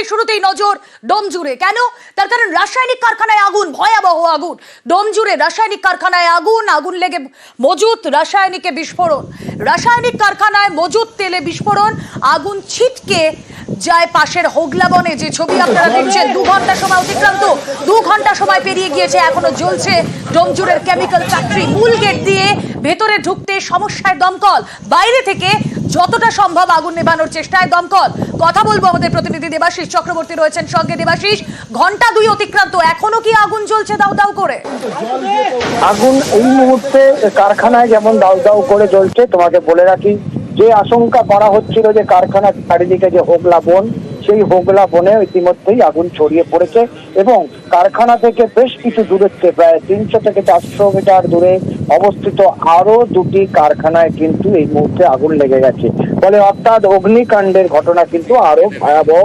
একেবারে শুরুতেই নজর ডোমজুড়ে। কেন? তার কারণ রাসায়নিক কারখানায় আগুন, ভয়াবহ আগুন। ডোমজুড়ে রাসায়নিক কারখানায় আগুন লেগে মজুত রাসায়নিকে বিস্ফোরণ। রাসায়নিক কারখানায় মজুত তেলে বিস্ফোরণ, আগুন ছিটকে যায় পাশের হোগলা বনে। যে ছবি আপনারা দেখছেন, 2 ঘন্টা সময় অতিক্রান্ত, 2 ঘন্টা সময় পেরিয়ে গিয়েছে, এখনো জ্বলছে ডোমজুড়ের কেমিক্যাল ফ্যাক্টরি। মূল গেট দিয়ে ভেতরে ঢুকতে সমস্যায় দমকল, বাইরে থেকে যতটা সম্ভব আগুন নেভানোর চেষ্টায় দমকল। কথা বলবো আমাদের প্রতিনিধি দেবাশিস চক্রবর্তী রয়েছেন সঙ্গে। দেবাশিস, ঘন্টা 2 অতিক্রান্ত, এখনো কি আগুন জ্বলছে দাউ দাউ করে? আগুন এই মুহূর্তে কারখানায় যেমন দাউ দাউ করে জ্বলছে। তোমাকে বলে রাখি, যে আশঙ্কা করা হচ্ছিল যে কারখানার চারিদিকে যে হোগলা বন, সেই হোগলা বনে ইতিমধ্যেই আগুন ছড়িয়ে পড়েছে এবং কারখানা থেকে বেশ কিছু দূরত্বে, প্রায় 300 থেকে 400 মিটার দূরে অবস্থিত আরো 2টি কারখানায় কিন্তু এই মুহূর্তে আগুন লেগে গেছে। ফলে অর্থাৎ অগ্নিকাণ্ডের ঘটনা কিন্তু আরো ভয়াবহ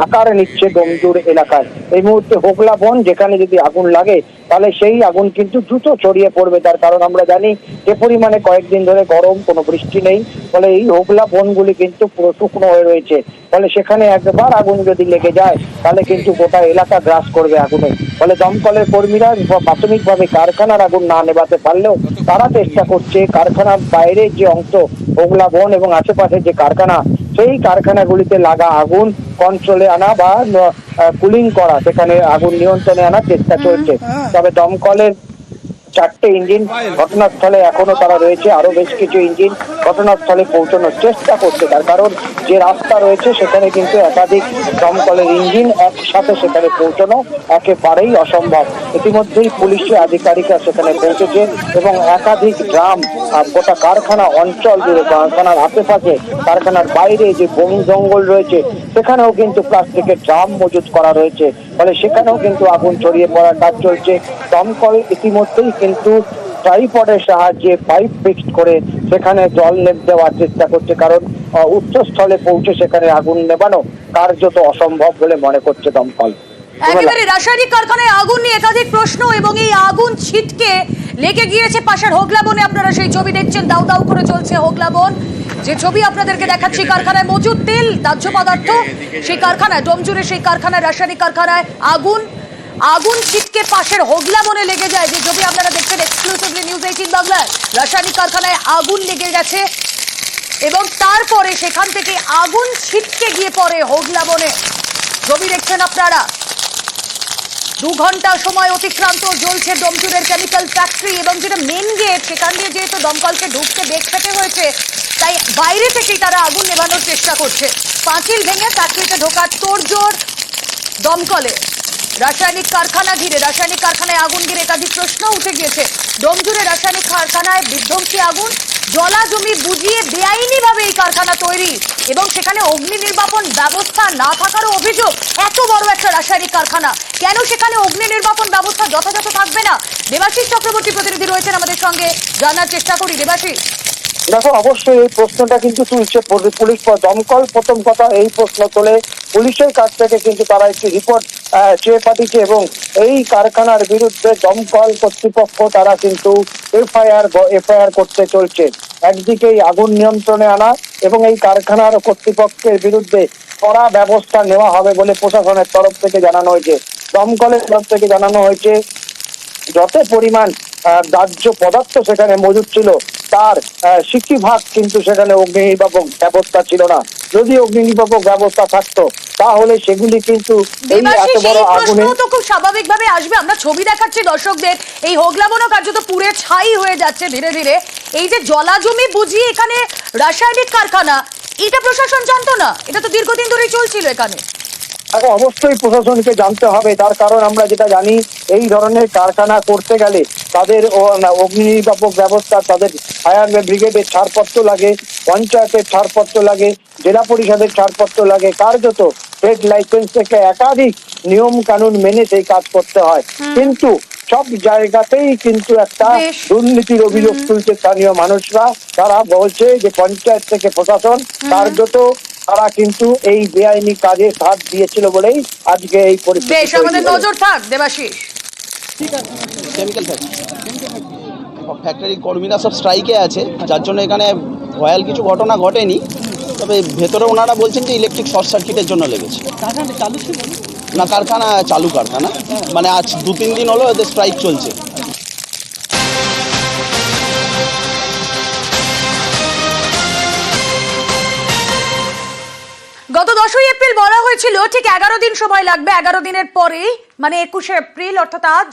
আকার নিচ্ছে ডোমজুড় এলাকায়। এই মুহূর্তে হোগলা বন, যেখানে যদি আগুন লাগে তাহলে সেই আগুন কিন্তু দ্রুত ছড়িয়ে পড়বে। তার কারণ আমরা জানি যে পরিমাণে কয়েকদিন ধরে গরম, কোনো বৃষ্টি নেই, ফলে এই হোগলা বনগুলি কিন্তু পুরো শুকনো হয়ে রয়েছে। ফলে সেখানে একবার আগুন যদি লেগে যায় তাহলে কিন্তু গোটা এলাকা গ্রাস করবে আগুনে। ফলে দমকলের কর্মীরা প্রাথমিকভাবে কারখানার আগুন না নেভাতে পারলেও তারা চেষ্টা করছে কারখানার বাইরের যে অংশ হোগলা বন এবং আশেপাশের যে কারখানা, সেই কারখানাগুলিতে লাগা আগুন কন্ট্রোলে আনা বা কুলিং করা, সেখানে আগুন নিয়ন্ত্রণে আনার চেষ্টা চলছে। তবে দমকলের 4টে ইঞ্জিন ঘটনাস্থলে এখনো তারা রয়েছে, আরো বেশ কিছু ইঞ্জিন ঘটনাস্থলে পৌঁছানোর চেষ্টা করছে। তার কারণ যে রাস্তা রয়েছে সেখানে কিন্তু একাধিক দমকলের ইঞ্জিন একসাথে সেখানে পৌঁছানো একেবারেই অসম্ভব। ইতিমধ্যেই পুলিশি আধিকারিকরা সেখানে পৌঁছেছে এবং একাধিক ড্রাম গোটা কারখানা অঞ্চল জুড়ে, কারখানার আশেপাশে, কারখানার বাইরে যে বন জঙ্গল রয়েছে সেখানেও কিন্তু প্লাস্টিকের ড্রাম মজুত করা রয়েছে। ফলে সেখানেও কিন্তু আগুন ছড়িয়ে পড়ার কাজ চলছে। দমকল ইতিমধ্যেই কিন্তু ট্রাইপডের সাহায্যে পাইপ ফিক্সড করে সেখানে জল দেওয়ার চেষ্টা করছে, কারণ উচ্চস্থলে পৌঁছে সেখানে আগুন নেভানো কার্যত অসম্ভব বলে মনে করছে দমকল। একেবারে রাসায়নিক কারখানায় আগুন নিয়ে একাধিক প্রশ্ন এবং এই আগুন ছিটকে লেগে গিয়েছে পাশের হোগলা বনে। আপনারা সেই ছবি দেখছেন, দাউ দাউ করে চলছে হোগলা বন। যে ছবি আপনাদেরকে দেখাচ্ছি, কারখানায় মজুদ তেল, দাহ্য পদার্থ, সেই কারখানায়, ডোমজুড়ে সেই কারখানায়, রাসায়নিক কারখানায় আগুন ছিটকে পাশের হোগলা বনে লেগে যায়। যে ছবি আপনারা দেখছেন এক্সক্লুসিভলি নিউজ 18 বাংলায়। রাসায়নিক কারখানায় আগুন লেগে গেছে এবং তারপরে সেখান থেকে আগুন ছিটকে গিয়ে পড়ে হোগলা বনে। ছবি দেখছেন আপনারা। 2 ঘন্টা সময় অতিক্রান্ত, জ্বলছে ডোমজুড়ের কেমিক্যাল ফ্যাক্টরি এবং যেটা মেন গেট, সেখান দিয়ে যেহেতু দমকলকে ঢুকতে বেগ পেতে হয়েছে, তাই বাইরে থেকেই তারা আগুন নেভানোর চেষ্টা করছে। পাঁচিল ভেঙে ফ্যাক্টরিতে ঢোকার তোড়জোড় দমকলে। রাসায়নিক কারখানা ঘিরে, রাসায়নিক কারখানায় আগুন ঘিরে একাধিক প্রশ্ন উঠে গিয়েছে। ডোমজুড়ে রাসায়নিক কারখানায় বিধ্বংসী আগুন, জলা জমি বুঝিয়ে বেআইনিভাবে এই কারখানা তৈরি এবং সেখানে অগ্নি নির্বাপন ব্যবস্থা না থাকারও অভিযোগ। এত বড় একটা রাসায়নিক কারখানা, কেন সেখানে অগ্নি নির্বাপন ব্যবস্থা যথাযথ থাকবে না? দেবাশিস চক্রবর্তী প্রতিনিধি রয়েছেন আমাদের সঙ্গে, জানার চেষ্টা করি। দেবাশিস, দেখো, অবশ্যই এই প্রশ্নটা কিন্তু তুলছে পুলিশ। দমকল প্রথম কথা এই প্রশ্ন তোলে পুলিশের কাছ থেকে, কিন্তু তারা একটি রিপোর্ট চেয়ে পাঠিয়েছে এবং এই কারখানার বিরুদ্ধে দমকল কর্তৃপক্ষ তারা কিন্তু এফআইআর করতে চলছে। একদিকে আগুন নিয়ন্ত্রণে আনা এবং এই কারখানার কর্তৃপক্ষের বিরুদ্ধে কড়া ব্যবস্থা নেওয়া হবে বলে প্রশাসনের তরফ থেকে জানানো হয়েছে। দমকলের তরফ থেকে জানানো হয়েছে যত পরিমাণ দাহ্য পদার্থ সেখানে মজুদ ছিল তার 60% কিন্তু সেখানে অগ্নি নির্বাপক ব্যবস্থা ছিল না। যদি অগ্নি নির্বাপক ব্যবস্থা থাকতো তাহলে সেগুলি কিন্তু এই এত বড় আগুনে তো খুব স্বাভাবিকভাবে আসবে। আমরা ছবি দেখাচ্ছি দর্শকদের, এই হোগলা বন কার্যত পুড়ে ছাই হয়ে যাচ্ছে ধীরে ধীরে। এই যে জলা জমি বুঝিয়ে এখানে রাসায়নিক কারখানা, এটা প্রশাসন জানতো না? এটা তো দীর্ঘদিন ধরেই চলছিল এখানে। এখন অবশ্যই প্রশাসনকে জানতে হবে, তার কারণ আমরা যেটা জানি এই ধরনের কারখানা করতে গেলে তাদের অগ্নি নির্বাপক ব্যবস্থা, তাদের ফায়ার ব্রিগেডের ছাড়পত্র লাগে, পঞ্চায়েতের ছাড়পত্র লাগে, জেলা পরিষদের ছাড়পত্র লাগে, কার্যত ট্রেড লাইসেন্স থেকে একাধিক নিয়ম কানুন মেনে সেই কাজ করতে হয়। কিন্তু সব জায়গাতেই কিন্তু একটা দুর্নীতির অভিযোগ তুলছে স্থানীয় মানুষরা। তারা বলছে যে পঞ্চায়েত থেকে প্রশাসন কার্যত তারা কিন্তু এই বেআইনি কাজে সাথ দিয়েছিল বলেই আজকে এই পরিস্থিতি। বেশ, আমাদের নজর থাক দেবাশিস। কেমিক্যাল ফ্যাক্টরি কর্মীরা সব স্ট্রাইকে আছে, যার জন্য এখানে ভয়াল কিছু ঘটনা ঘটেনি, তবে ভেতরে ওনারা বলছেন যে ইলেকট্রিক শর্ট সার্কিটের জন্য লেগেছে। কারখানা চালু ছিল না, কারখানা চালু কারখানা, মানে আজ 2-3 দিন হলো এদের স্ট্রাইক চলছে। গত 10ই এপ্রিল বলা হয়েছিল ঠিক 11 দিন সময় লাগবে, 11 দিনের পরে মানে 21শে এপ্রিল অর্থাৎ আজ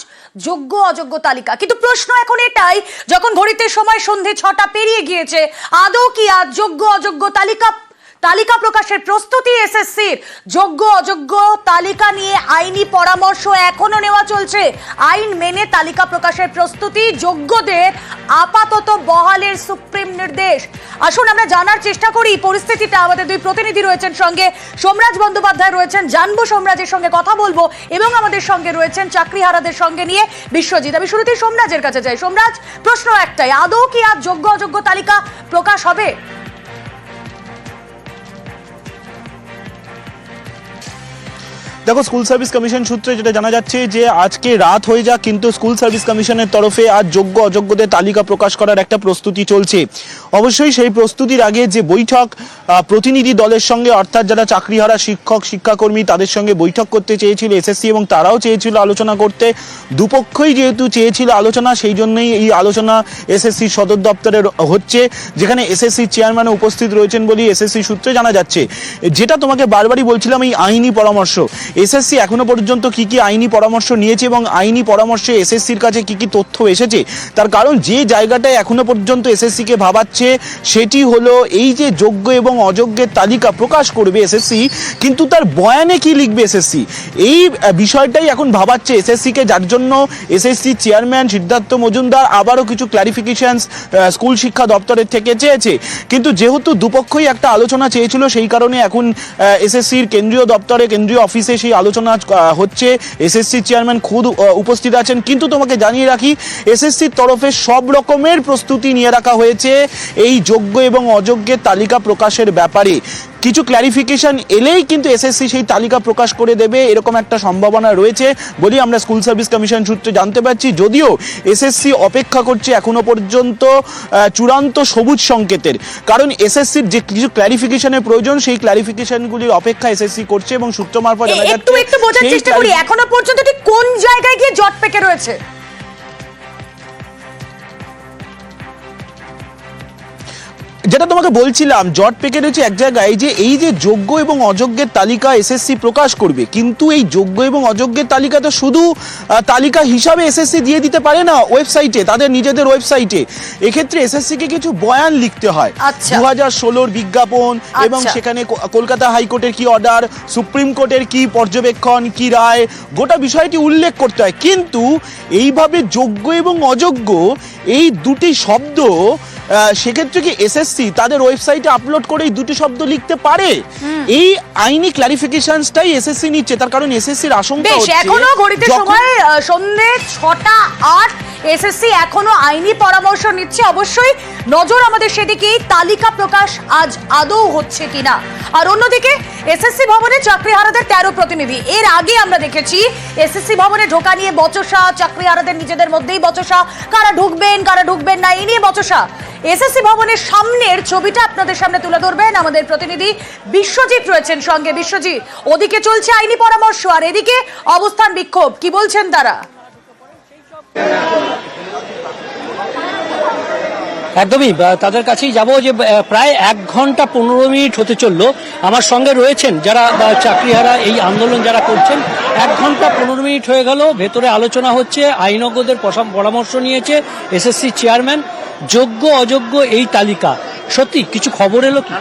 যোগ্য অযোগ্য তালিকা। কিন্তু প্রশ্ন এখন এটাই, যখন ঘড়িতে সময় সন্ধে 6টা পেরিয়ে গিয়েছে, আদৌ কি আজ যোগ্য অযোগ্য তালিকা প্রকাশের প্রস্তুতি এসএসসির? যোগ্য অযোগ্য তালিকা নিয়ে আইনি পরামর্শ এখনো নেওয়া চলছে। আইন মেনে তালিকা প্রকাশের প্রস্তুতি, যোগ্যদের আপাতত বহালের সুপ্রিম নির্দেশ। আসুন আমরা জানার চেষ্টা করি পরিস্থিতিটা। আমাদের দুই প্রতিনিধি রয়েছেন সঙ্গে, সোমরাজ বন্দ্যোপাধ্যায় রয়েছেন, জানবো সোমরাজের সঙ্গে কথা বলবো, এবং আমাদের সঙ্গে রয়েছেন চাকরিহারাদের সঙ্গে নিয়ে বিশ্বজিৎ। আমি শুরুতেই সোমরাজের কাছে যাই। সোমরাজ, প্রশ্ন একটাই, আদৌ কি আজ যোগ্য অযোগ্য তালিকা প্রকাশ হবে? দেখো, স্কুল সার্ভিস কমিশন সূত্রে যেটা জানা যাচ্ছে যে আজকে রাত হয়ে যাক, কিন্তু স্কুল সার্ভিস কমিশনের তরফে আজ যোগ্য অযোগ্যদের তালিকা প্রকাশ করার একটা প্রস্তুতি চলছে। অবশ্যই সেই প্রস্তুতির আগে যে বৈঠক প্রতিনিধি দলের সঙ্গে, অর্থাৎ যারা চাকরিহারা শিক্ষক শিক্ষাকর্মী তাদের সঙ্গে বৈঠক করতে চেয়েছিল এসএসসি, এবং তারাও চেয়েছিল আলোচনা করতে। দুপক্ষই যেহেতু চেয়েছিল আলোচনা, সেই জন্যই এই আলোচনা এসএসসি সদর দপ্তরে হচ্ছে, যেখানে এসএসসি চেয়ারম্যান উপস্থিত রয়েছেন বলেই এসএসসি সূত্রে জানা যাচ্ছে। যেটা তোমাকে বারবারই বলছিলাম, এই আইনি পরামর্শ, এসএসসি এখনো পর্যন্ত কি কি আইনি পরামর্শ নিয়েছে এবং আইনি পরামর্শে এসএসসির কাছে কি কি তথ্য এসেছে, তার কারণ যে জায়গাটায় এখনো পর্যন্ত এসএসসিকে ভাবাচ্ছে সেটি হলো এই যে যোগ্য এবং অযোগ্যের তালিকা প্রকাশ করবে এসএসসি, কিন্তু তার বয়ানে কি লিখবে এসএসসি, এই বিষয়টাই এখন ভাবাচ্ছে এসএসসিকে, যার জন্য এসএসসি চেয়ারম্যান সিদ্ধার্থ মজুমদার আবারও কিছু ক্ল্যারিফিকেশনস স্কুল শিক্ষা দপ্তরের থেকে চেয়েছে। কিন্তু যেহেতু দুপক্ষই একটা আলোচনা চেয়েছিল, সেই কারণে এখন এসএসসির কেন্দ্রীয় দপ্তরে, কেন্দ্রীয় অফিসে সেই আলোচনা হচ্ছে। এসএসসি চেয়ারম্যান খুদ উপস্থিত আছেন। কিন্তু তোমাকে জানিয়ে রাখি, এসএসসির তরফে সব রকমের প্রস্তুতি নিয়ে রাখা হয়েছে এই যোগ্য এবং অযোগ্যের তালিকা প্রকাশের ব্যাপারে। কিছু ক্ল্যারিফিকেশন এলেই কিন্তু এসএসসি সেই তালিকা প্রকাশ করে দেবে, এরকম একটা সম্ভাবনা রয়েছে বলি আমরা স্কুল সার্ভিস কমিশন সূত্রে জানতে পারছি। যদিও এসএসসি অপেক্ষা করছে এখনো পর্যন্ত চূড়ান্ত সবুজ সংকেতের, কারণ এসএসসির যে কিছু ক্ল্যারিফিকেশনের প্রয়োজন, সেই ক্ল্যারিফিকেশনগুলির অপেক্ষা এসএসসি করছে, এবং সূত্র মারফত জানা যাচ্ছে একটু বোঝার চেষ্টা করি, এখনো পর্যন্ত ঠিক কোন জায়গায় গিয়ে জট পেকে রয়েছে? যেটা তোমাকে বলছিলাম, জট পেকে রয়েছে এক জায়গায়, যে এই যে যোগ্য এবং অযোগ্যের তালিকা এসএসসি প্রকাশ করবে, কিন্তু এই যোগ্য এবং অযোগ্যের তালিকা তো শুধু তালিকা হিসাবে এসএসসি দিয়ে দিতে পারে না ওয়েবসাইটে, তাদের নিজেদের ওয়েবসাইটে। এক্ষেত্রে এসএসসি কে কিছু বয়ান লিখতে হয়। 2016 বিজ্ঞাপন, এবং সেখানে কলকাতা হাইকোর্টের কি অর্ডার, সুপ্রিম কোর্টের কি পর্যবেক্ষণ, কি রায়, গোটা বিষয়টি উল্লেখ করতে হয়। কিন্তু এইভাবে যোগ্য এবং অযোগ্য এই দুটি শব্দ সেক্ষেত্রে কি এসএসসি তাদের ওয়েবসাইটে আপলোড করে এই দুটি শব্দ লিখতে পারে? এই আইনি ক্ল্যারিফিকেশনসটাই এসএসসি নিচ্ছে, তার কারণ এসএসসির আশঙ্কা হচ্ছে এখনো ঘড়িতে সময় সন্ধ্যে 6:08, এসএসসি এখনো আইনি পরামর্শ নিচ্ছে। অবশ্যই নজর আমাদের সেদিকেই, তালিকা প্রকাশ আজ আদৌ হচ্ছে কিনা। আর অন্যদিকে এসএসসি ভবনে চাকরিহারাদের 13 প্রতিনিধি, এর আগে আমরা দেখেছি এসএসসি ভবনে ঢোকা নিয়ে বচসা, চাকরিহারাদের নিজেদের মধ্যেই বচসা, কারা ঢুকবেন না এই নিয়ে বচসা। এসএসসি ভবনের সামনের ছবিটা আপনাদের সামনে তুলে ধরবেন আমাদের প্রতিনিধি বিশ্বজিৎ রয়েছেন সঙ্গে। বিশ্বজিৎ, ওদিকে চলছে আইনি পরামর্শ আর এদিকে অবস্থান বিক্ষোভ, কি বলছেন তারা? একদমই তাদের কাছেই যাব, যে প্রায় 1 ঘন্টা 15 মিনিট হতে চললো। আমার সঙ্গে রয়েছেন যারা চাকরিহারা এই আন্দোলন যারা করছেন। 1 ঘন্টা 15 মিনিট হয়ে গেল, ভেতরে আলোচনা হচ্ছে, আইনজ্ঞদের পরামর্শ নিয়েছে এসএসসি চেয়ারম্যান। যোগ্য অযোগ্য এই তালিকা সত্যি কিছু খবর এলো কি?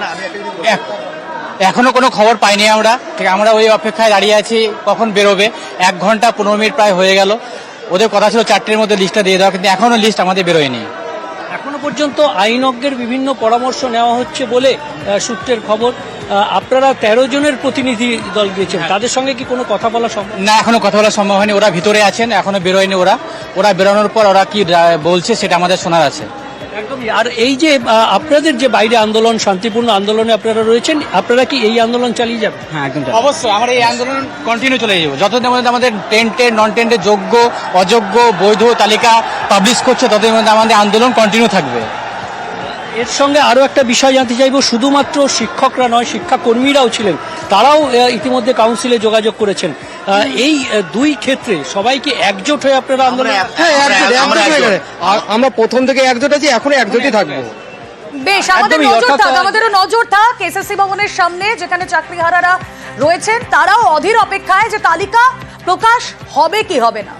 এখনো কোনো খবর পাইনি আমরা, ঠিক আমরা ওই অপেক্ষায় দাঁড়িয়ে আছি কখন বেরোবে। 1 ঘন্টা 15 মিনিট প্রায় হয়ে গেল। ওদের কথা ছিল 4টের মধ্যে লিস্টটা দিয়ে দেওয়া, কিন্তু এখনো লিস্ট আমাদের বেরোয়নি। এখনো পর্যন্ত আইনজ্ঞের বিভিন্ন পরামর্শ নেওয়া হচ্ছে বলে সূত্রের খবর। আপনারা 13 জনের প্রতিনিধি দল গিয়েছেন, তাদের সঙ্গে কি কোনো কথা বলা সম্ভব? না, এখনো কথা বলা সম্ভব হয়নি। ওরা ভিতরে আছেন, এখনো বেরোয়নি। ওরা বেরোনোর পর ওরা কি বলছে সেটা আমাদের শোনার আছে। একদমই। আর এই যে আপনাদের যে বাইরে আন্দোলন, শান্তিপূর্ণ আন্দোলনে আপনারা রয়েছেন, আপনারা কি এই আন্দোলন চালিয়ে যাবেন? হ্যাঁ, একদম অবশ্যই আমরা এই আন্দোলন কন্টিনিউ চলে যাবো। যতদিন মধ্যে আমাদের টেন্টেড নন টেন্টেড যোগ্য অযোগ্য বৈধ তালিকা পাবলিশ করছে, ততদিন মধ্যে আমাদের আন্দোলন কন্টিনিউ থাকবে। এর সঙ্গে আরো একটা বিষয় জানতে চাইবো, শুধুমাত্র শিক্ষকরা নয়, শিক্ষাকর্মীরাও ছিলেন, তারাও ইতিমধ্যে কাউন্সিলে যোগাযোগ করেছেন। এই দুই ক্ষেত্রে সবাইকে একজোট হয়ে আপনারা আন্দোলন? আমরা প্রথম থেকে একজোট আছি, এখনো একজোটই থাকবো। বেশ, আমাদের একদমই, নজর অর্থাৎ, থাক, আমাদেরও নজর থাক এসএসসি ভবনের সামনে, যেখানে চাকরিহারারা রয়েছেন তারাও অধীর অপেক্ষায় যে তালিকা প্রকাশ হবে কি হবে না।